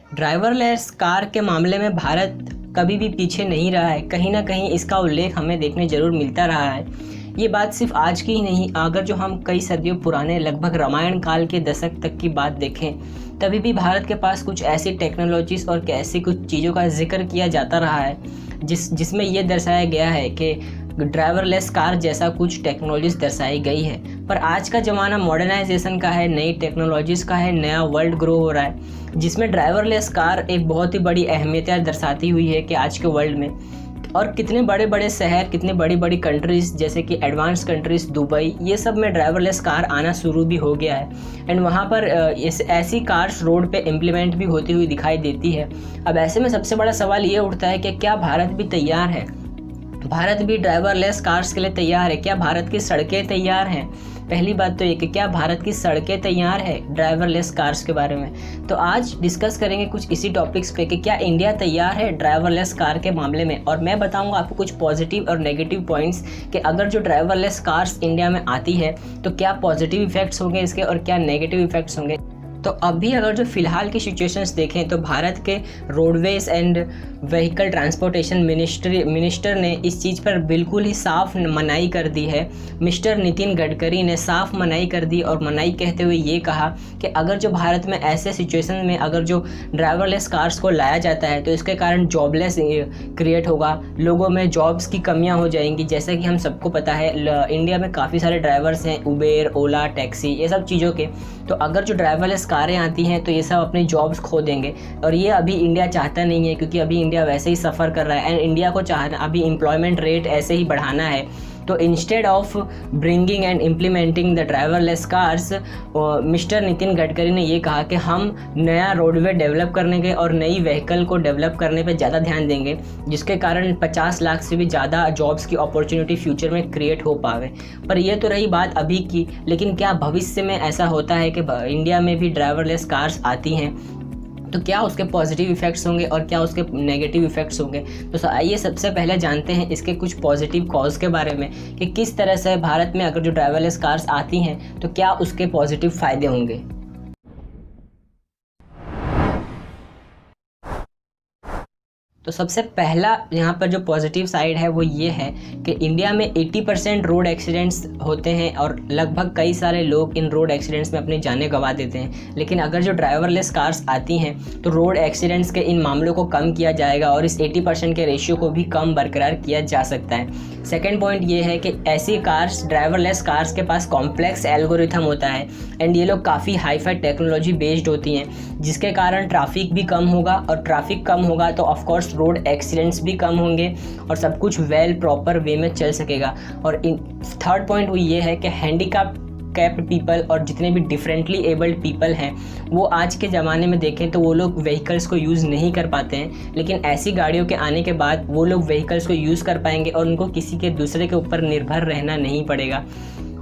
Driverless car के मामले में भारत कभी भी पीछे नहीं रहा है। कहीं ना कहीं इसका उल्लेख हमें देखने ज़रूर मिलता रहा है। ये बात सिर्फ आज की ही नहीं, अगर जो हम कई सदियों पुराने लगभग रामायण काल के दशक तक की बात देखें, तभी भी भारत के पास कुछ ऐसी टेक्नोलॉजीज़ और ऐसी कुछ चीज़ों का जिक्र किया जाता रहा है जिसमें ये दर्शाया गया है कि ड्राइवरलेस कार जैसा कुछ टेक्नोलॉजीज़ दर्शाई गई है। पर आज का ज़माना मॉडर्नाइजेशन का है, नई टेक्नोलॉजीज़ का है, नया वर्ल्ड ग्रो हो रहा है, जिसमें ड्राइवरलेस कार एक बहुत ही बड़ी अहमियत दर्शाती हुई है कि आज के वर्ल्ड में और कितने बड़े बड़े शहर, कितने बड़ी बड़ी कंट्रीज़ जैसे कि एडवांस कंट्रीज़ दुबई, ये सब में ड्राइवरलेस कार आना शुरू भी हो गया है। एंड वहाँ पर ऐसी कार्स रोड पे इम्प्लीमेंट भी होती हुई दिखाई देती है। अब ऐसे में सबसे बड़ा सवाल ये उठता है कि क्या भारत भी तैयार है? भारत भी ड्राइवरलेस कार्स के लिए तैयार है? क्या भारत की सड़कें तैयार हैं? पहली बात तो ये कि क्या भारत की सड़कें तैयार है ड्राइवरलेस कार्स के बारे में। तो आज डिस्कस करेंगे कुछ इसी टॉपिक्स पे कि क्या इंडिया तैयार है ड्राइवरलेस कार के मामले में, और मैं बताऊंगा आपको कुछ पॉजिटिव और नेगेटिव पॉइंट्स कि अगर जो ड्राइवरलेस कार्स इंडिया में आती है तो क्या पॉजिटिव इफेक्ट्स होंगे इसके और क्या नेगेटिव इफेक्ट्स होंगे। तो अभी अगर जो फ़िलहाल की सिचुएशंस देखें तो भारत के roadways and vehicle transportation minister ने इस चीज़ पर बिल्कुल ही साफ मनाही कर दी है। मिस्टर नितिन गडकरी ने साफ मनाही कर दी और मनाही कहते हुए ये कहा कि अगर जो भारत में ऐसे सिचुएशन में अगर जो ड्राइवरलेस कार्स को लाया जाता है तो इसके कारण जॉबलेस क्रिएट होगा, लोगों में जॉब्स की कमियां हो जाएंगी। जैसे कि हम सबको पता है इंडिया में काफ़ी सारे ड्राइवर्स हैं, उबेर, ओला, टैक्सी, ये सब चीज़ों के। तो अगर जो ड्राइवरलेस कारें आती हैं तो ये सब अपनी जॉब्स खो देंगे, और ये अभी इंडिया चाहता नहीं है, क्योंकि अभी इंडिया वैसे ही सफ़र कर रहा है एंड इंडिया को चाहना अभी एम्प्लॉयमेंट रेट ऐसे ही बढ़ाना है। तो instead of bringing and implementing the driverless cars, mister Nitin Gadkari ने ये कहा कि हम नया रोडवे डेवलप करने के और नई व्हीकल को डेवलप करने पे ज़्यादा ध्यान देंगे, जिसके कारण 50 लाख से भी ज़्यादा जॉब्स की अपॉर्चुनिटी फ्यूचर में क्रिएट हो पावे। पर यह तो रही बात अभी की, लेकिन क्या भविष्य में ऐसा होता है कि इंडिया में भी ड्राइवरलेस कार्स आती हैं तो क्या उसके पॉजिटिव इफ़ेक्ट्स होंगे और क्या उसके नेगेटिव इफ़ेक्ट्स होंगे। तो आइए सबसे पहले जानते हैं इसके कुछ पॉजिटिव कॉज के बारे में कि किस तरह से भारत में अगर जो ड्राइवरलेस कार्स आती हैं तो क्या उसके पॉजिटिव फ़ायदे होंगे। तो सबसे पहला यहाँ पर जो पॉजिटिव साइड है वो ये है कि इंडिया में 80% रोड एक्सीडेंट्स होते हैं और लगभग कई सारे लोग इन रोड एक्सीडेंट्स में अपनी जानें गंवा देते हैं। लेकिन अगर जो ड्राइवरलेस कार्स आती हैं तो रोड एक्सीडेंट्स के इन मामलों को कम किया जाएगा और इस 80% के रेशियो को भी कम बरकरार किया जा सकता है। सेकेंड पॉइंट ये है कि ऐसी कार्स, ड्राइवरलेस कार्स के पास कॉम्प्लेक्स एल्गोरिथम होता है एंड ये लोग काफ़ी हाईफाई टेक्नोलॉजी बेस्ड होती हैं, जिसके कारण ट्रैफिक भी कम होगा, और ट्रैफिक कम होगा तो ऑफकोर्स रोड एक्सीडेंट्स भी कम होंगे और सब कुछ वेल प्रॉपर वे में चल सकेगा। और थर्ड पॉइंट वो ये है कि हैंडीकैप्ड पीपल और जितने भी डिफरेंटली एबल्ड पीपल हैं वो आज के ज़माने में देखें तो वो लोग व्हीकल्स को यूज़ नहीं कर पाते हैं, लेकिन ऐसी गाड़ियों के आने के बाद वो लोग व्हीकल्स को यूज़ कर पाएंगे और उनको किसी के दूसरे के ऊपर निर्भर रहना नहीं पड़ेगा।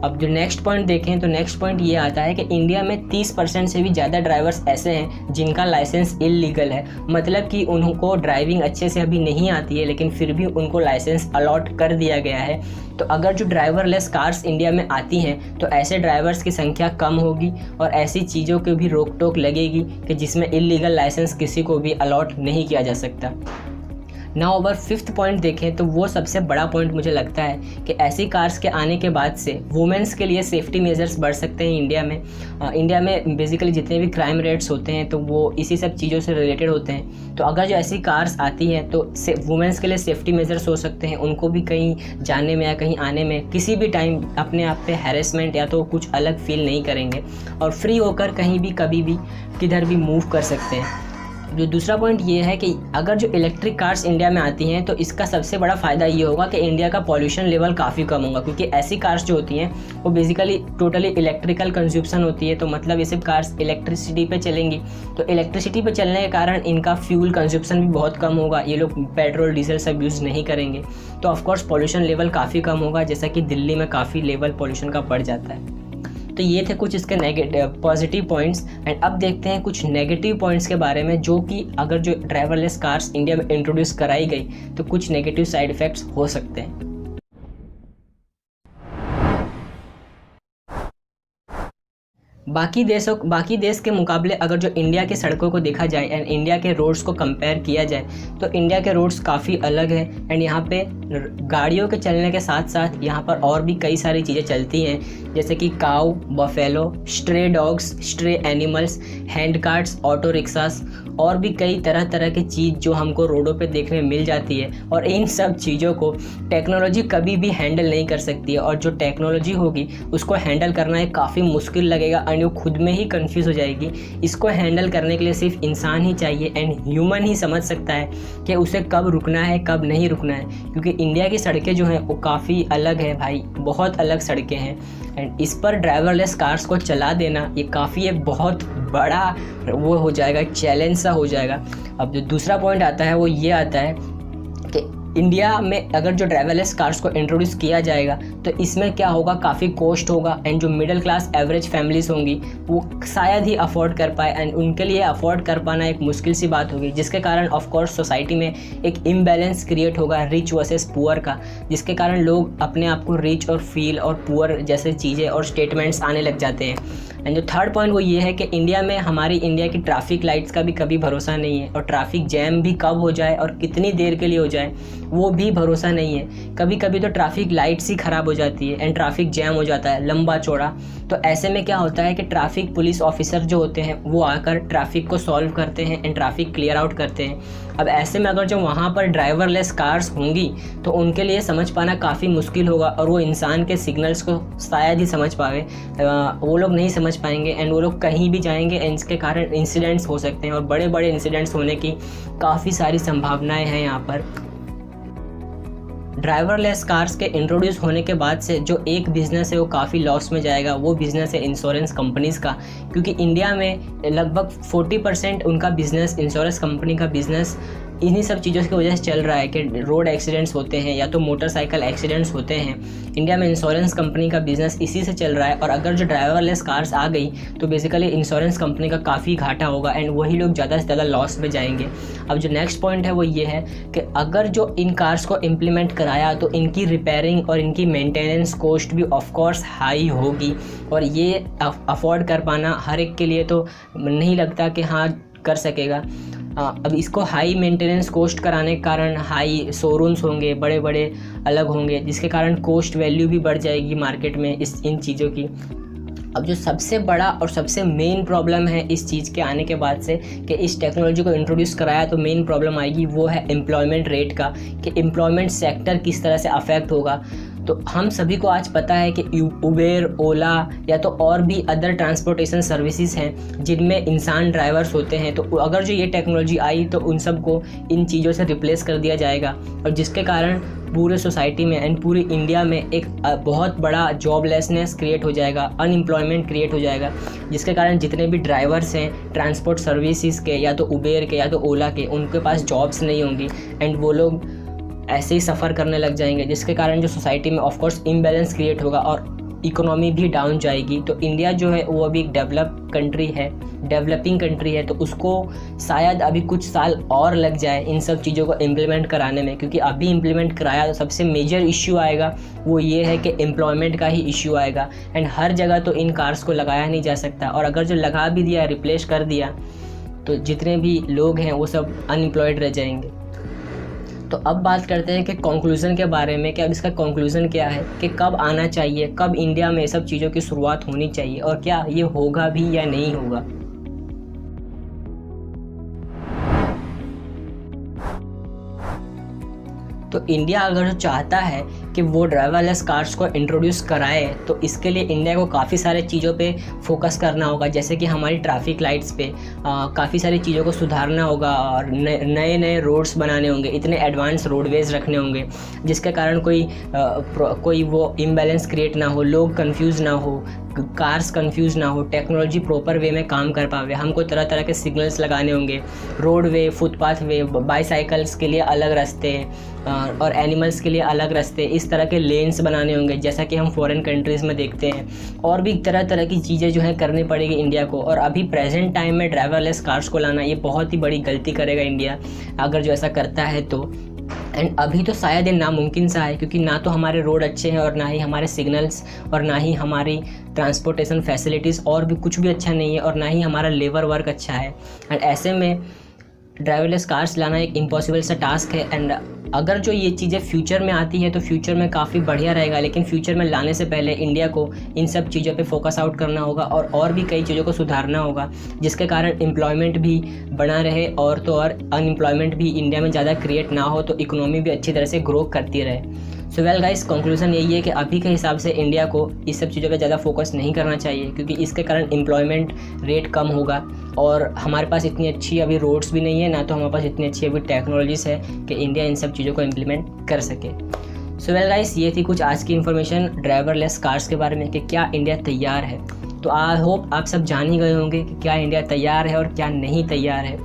अब जो नेक्स्ट पॉइंट देखें तो नेक्स्ट पॉइंट ये आता है कि इंडिया में 30% से भी ज़्यादा ड्राइवर्स ऐसे हैं जिनका लाइसेंस इल्लीगल है, मतलब कि उनको ड्राइविंग अच्छे से अभी नहीं आती है लेकिन फिर भी उनको लाइसेंस अलॉट कर दिया गया है। तो अगर जो ड्राइवरलेस कार्स इंडिया में आती हैं तो ऐसे ड्राइवर्स की संख्या कम होगी और ऐसी चीज़ों की भी रोक टोक लगेगी कि जिसमें इल्लीगल लाइसेंस किसी को भी अलॉट नहीं किया जा सकता। नाउ अगर फिफ्थ पॉइंट देखें तो वो सबसे बड़ा पॉइंट मुझे लगता है कि ऐसी कार्स के आने के बाद से वुमेंस के लिए सेफ्टी मेजर्स बढ़ सकते हैं इंडिया में। इंडिया में बेसिकली जितने भी क्राइम रेट्स होते हैं तो वो इसी सब चीज़ों से रिलेटेड होते हैं। तो अगर जो ऐसी कार्स आती हैं तो वुमेंस के लिए सेफ्टी मेजर्स हो सकते हैं, उनको भी कहीं जाने में या कहीं आने में किसी भी टाइम अपने आप पे हैरेसमेंट या तो कुछ अलग फील नहीं करेंगे और फ्री होकर कहीं भी कभी भी किधर भी मूव कर सकते हैं। जो दूसरा पॉइंट ये है कि अगर जो इलेक्ट्रिक कार्स इंडिया में आती हैं तो इसका सबसे बड़ा फ़ायदा ये होगा कि इंडिया का पॉल्यूशन लेवल काफ़ी कम होगा, क्योंकि ऐसी कार्स जो होती हैं वो बेसिकली टोटली इलेक्ट्रिकल कंज्यूप्शन होती है। तो मतलब ये सब कार्स इलेक्ट्रिसिटी पे चलेंगी, तो इलेक्ट्रिसिटी पे चलने के कारण इनका फ्यूल कंज्यूप्शन भी बहुत कम होगा, ये लोग पेट्रोल डीजल सब यूज़ नहीं करेंगे। तो ऑफकोर्स पॉल्यूशन लेवल काफ़ी कम होगा, जैसा कि दिल्ली में काफ़ी लेवल पॉल्यूशन का बढ़ जाता है। तो ये थे कुछ इसके पॉजिटिव पॉइंट्स। एंड अब देखते हैं कुछ नेगेटिव पॉइंट्स के बारे में, जो कि अगर जो ड्राइवरलेस कार्स इंडिया में इंट्रोड्यूस कराई गई तो कुछ नेगेटिव साइड इफ़ेक्ट्स हो सकते हैं। बाकी देश के मुकाबले अगर जो इंडिया के सड़कों को देखा जाए एंड इंडिया के रोड्स को कंपेयर किया जाए तो इंडिया के रोड्स काफ़ी अलग है। एंड यहाँ पे गाड़ियों के चलने के साथ साथ यहाँ पर और भी कई सारी चीज़ें चलती हैं, जैसे कि cow, buffalo, stray dogs, stray animals, hand carts, auto rickshaws और भी कई तरह तरह की चीज़ जो हमको रोडों पे देखने मिल जाती है। और इन सब चीज़ों को टेक्नोलॉजी कभी भी हैंडल नहीं कर सकती है, और जो टेक्नोलॉजी होगी उसको हैंडल करना एक काफ़ी मुश्किल लगेगा एंड वो खुद में ही कंफ्यूज हो जाएगी। इसको हैंडल करने के लिए सिर्फ इंसान ही चाहिए एंड ह्यूमन ही समझ सकता है कि उसे कब रुकना है कब नहीं रुकना है, क्योंकि इंडिया की सड़कें जो हैं वो काफ़ी अलग है भाई, बहुत अलग सड़कें हैं। एंड इस पर ड्राइवरलेस कार्स को चला देना ये काफ़ी एक बहुत बड़ा वो हो जाएगा, चैलेंज सा हो जाएगा। अब जो दूसरा पॉइंट आता है वो ये आता है कि इंडिया में अगर जो ड्राइवरलेस कार्स को इंट्रोड्यूस किया जाएगा तो इसमें क्या होगा, काफ़ी कॉस्ट होगा एंड जो मिडिल क्लास एवरेज फैमिलीज होंगी वो शायद ही अफोर्ड कर पाए एंड उनके लिए अफोर्ड कर पाना एक मुश्किल सी बात होगी, जिसके कारण ऑफ कोर्स सोसाइटी में एक इम्बैलेंस क्रिएट होगा रिच वर्सेस पुअर का, जिसके कारण लोग अपने आप को रिच और फील और पुअर जैसे चीज़ें और स्टेटमेंट्स आने लग जाते हैं। एंड जो थर्ड पॉइंट वो ये है कि हमारी इंडिया की ट्रैफिक लाइट्स का भी कभी भरोसा नहीं है, और ट्रैफिक जैम भी कब हो जाए और कितनी देर के लिए हो जाए वो भी भरोसा नहीं है। कभी कभी तो ट्रैफिक लाइट्स ही ख़राब हो जाती है एंड ट्रैफिक जैम हो जाता है लंबा चौड़ा। तो ऐसे में क्या होता है कि ट्रैफिक पुलिस ऑफिसर जो होते हैं वो आकर ट्रैफिक को सॉल्व करते हैं एंड ट्रैफिक क्लियर आउट करते हैं। अब ऐसे में अगर जो वहाँ पर ड्राइवरलेस कार्स होंगी तो उनके लिए समझ पाना काफ़ी मुश्किल होगा, और वो इंसान के सिग्नल्स को शायद ही समझ पावे, वो लोग नहीं समझ पाएंगे एंड वो लोग कहीं भी जाएंगे एंड इसके कारण इंसिडेंट्स हो सकते हैं, और बड़े बड़े इंसिडेंट्स होने की काफ़ी सारी संभावनाएं हैं यहाँ पर। ड्राइवरलेस कार्स के इंट्रोड्यूस होने के बाद से जो एक बिज़नेस है वो काफ़ी लॉस में जाएगा, वो बिज़नेस है इंश्योरेंस कंपनीज़ का, क्योंकि इंडिया में लगभग 40% उनका बिज़नेस, इंश्योरेंस कंपनी का बिज़नेस इन्हीं सब चीज़ों की वजह से चल रहा है कि रोड एक्सीडेंट्स होते हैं या तो मोटरसाइकिल एक्सीडेंट्स होते हैं। इंडिया में इंश्योरेंस कंपनी का बिज़नेस इसी से चल रहा है, और अगर जो ड्राइवरलेस कार्स आ गई तो बेसिकली इंश्योरेंस कंपनी का काफ़ी घाटा होगा एंड वही लोग ज़्यादा से ज़्यादा लॉस में जाएंगे। अब जो नेक्स्ट पॉइंट है वो ये है कि अगर जो इन कार्स को इम्प्लीमेंट कराया तो इनकी रिपेयरिंग और इनकी मेंटेनेंस कॉस्ट भी ऑफकोर्स हाई होगी, और ये अफोर्ड कर पाना हर एक के लिए तो नहीं लगता कि हाँ कर सकेगा। अब इसको हाई मेंटेनेंस कॉस्ट कराने के कारण हाई शोरूम्स होंगे, बड़े बड़े अलग होंगे, जिसके कारण कॉस्ट वैल्यू भी बढ़ जाएगी मार्केट में इन चीज़ों की। अब जो सबसे बड़ा और सबसे मेन प्रॉब्लम है इस चीज़ के आने के बाद से कि इस टेक्नोलॉजी को इंट्रोड्यूस कराया तो मेन प्रॉब्लम आएगी, वो है एम्प्लॉयमेंट रेट का, कि एम्प्लॉयमेंट सेक्टर किस तरह से अफेक्ट होगा। तो हम सभी को आज पता है कि उबेर, ओला या तो और भी अदर ट्रांसपोर्टेशन सर्विसेज हैं जिनमें इंसान ड्राइवर्स होते हैं। तो अगर जो ये टेक्नोलॉजी आई तो उन सब को इन चीज़ों से रिप्लेस कर दिया जाएगा, और जिसके कारण पूरे सोसाइटी में एंड पूरी इंडिया में एक बहुत बड़ा जॉबलेसनेस क्रिएट हो जाएगा, अनएम्प्लॉयमेंट क्रिएट हो जाएगा, जिसके कारण जितने भी ड्राइवर्स हैं ट्रांसपोर्ट सर्विसेज के या तो उबेर के या तो ओला के, उनके पास जॉब्स नहीं होंगी एंड वो लोग ऐसे ही सफ़र करने लग जाएंगे, जिसके कारण जो सोसाइटी में ऑफकोर्स इम्बैलेंस क्रिएट होगा और इकोनॉमी भी डाउन जाएगी। तो इंडिया जो है वो अभी एक डेवलपिंग कंट्री है, तो उसको शायद अभी कुछ साल और लग जाए इन सब चीज़ों को इम्प्लीमेंट कराने में, क्योंकि अभी इम्प्लीमेंट कराया तो सबसे मेजर इश्यू आएगा वो ये है कि एम्प्लॉयमेंट का ही इश्यू आएगा एंड हर जगह तो इन कार्स को लगाया नहीं जा सकता, और अगर जो लगा भी दिया, रिप्लेस कर दिया, तो जितने भी लोग हैं वो सब अनएम्प्लॉयड रह जाएंगे। तो अब बात करते हैं कि कंक्लूज़न के बारे में, कि अब इसका कंक्लूज़न क्या है कि कब आना चाहिए, कब इंडिया में सब चीज़ों की शुरुआत होनी चाहिए और क्या ये होगा भी या नहीं होगा। तो इंडिया अगर जो चाहता है कि वो ड्राइवरलेस कार्स को इंट्रोड्यूस कराए तो इसके लिए इंडिया को काफ़ी सारे चीज़ों पे फोकस करना होगा, जैसे कि हमारी ट्रैफिक लाइट्स पे काफ़ी सारी चीज़ों को सुधारना होगा, और नए नए रोड्स बनाने होंगे, इतने एडवांस रोडवेज़ रखने होंगे जिसके कारण कोई वो इम्बैलेंस क्रिएट ना हो, लोग कंफ्यूज ना हो, कार्स कंफ्यूज ना हो, टेक्नोलॉजी प्रॉपर वे में काम कर पावे। हमको तरह तरह के सिग्नल्स लगाने होंगे, रोड वे, फुटपाथ वे, बाईसाइकिल्स के लिए अलग रास्ते और एनिमल्स के लिए अलग रास्ते, इस तरह के लेन्स बनाने होंगे जैसा कि हम फॉरेन कंट्रीज़ में देखते हैं, और भी तरह तरह की चीज़ें जो है करनी पड़ेगी इंडिया को। और अभी प्रेजेंट टाइम में ड्राइवरलेस कार्स को लाना ये बहुत ही बड़ी गलती करेगा इंडिया अगर जो ऐसा करता है तो। एंड अभी तो शायद ये नामुमकिन सा है, क्योंकि ना तो हमारे रोड अच्छे हैं और ना ही हमारे सिग्नल्स और ना ही हमारी ट्रांसपोर्टेशन फैसिलिटीज़ और भी कुछ भी अच्छा नहीं है, और ना ही हमारा लेबर वर्क अच्छा है। एंड ऐसे में ड्राइवरलेस कार्स लाना एक इम्पॉसिबल सा टास्क है। एंड अगर जो ये चीज़ें फ्यूचर में आती है तो फ्यूचर में काफ़ी बढ़िया रहेगा, लेकिन फ्यूचर में लाने से पहले इंडिया को इन सब चीज़ों पे फोकस आउट करना होगा और भी कई चीज़ों को सुधारना होगा, जिसके कारण एम्प्लॉयमेंट भी बना रहे, और तो और अनएम्प्लॉयमेंट भी इंडिया में ज़्यादा क्रिएट ना हो, तो इकोनॉमी भी अच्छी तरह से ग्रो करती रहे। सो वेल गाइस, कंक्लूजन यही है कि अभी के हिसाब से इंडिया को इस सब चीज़ों पे ज़्यादा फोकस नहीं करना चाहिए, क्योंकि इसके कारण एम्प्लॉयमेंट रेट कम होगा, और हमारे पास इतनी अच्छी अभी रोड्स भी नहीं है, ना तो हमारे पास इतनी अच्छी अभी टेक्नोलॉजीज़ है कि इंडिया इन सब चीज़ों को इम्प्लीमेंट कर सके। सो वेल गाइस, ये थी कुछ आज की इन्फॉर्मेशन ड्राइवरलेस कार्स के बारे में कि क्या इंडिया तैयार है। तो आई होप आप सब जान ही गए होंगे कि क्या इंडिया तैयार है और क्या नहीं तैयार है।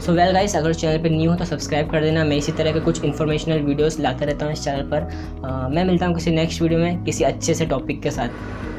सो वेल गाइस, अगर चैनल पर न्यू हो तो सब्सक्राइब कर देना। मैं इसी तरह के कुछ इन्फॉर्मेशनल वीडियोस लाता रहता हूँ इस चैनल पर। मैं मिलता हूँ किसी नेक्स्ट वीडियो में किसी अच्छे से टॉपिक के साथ।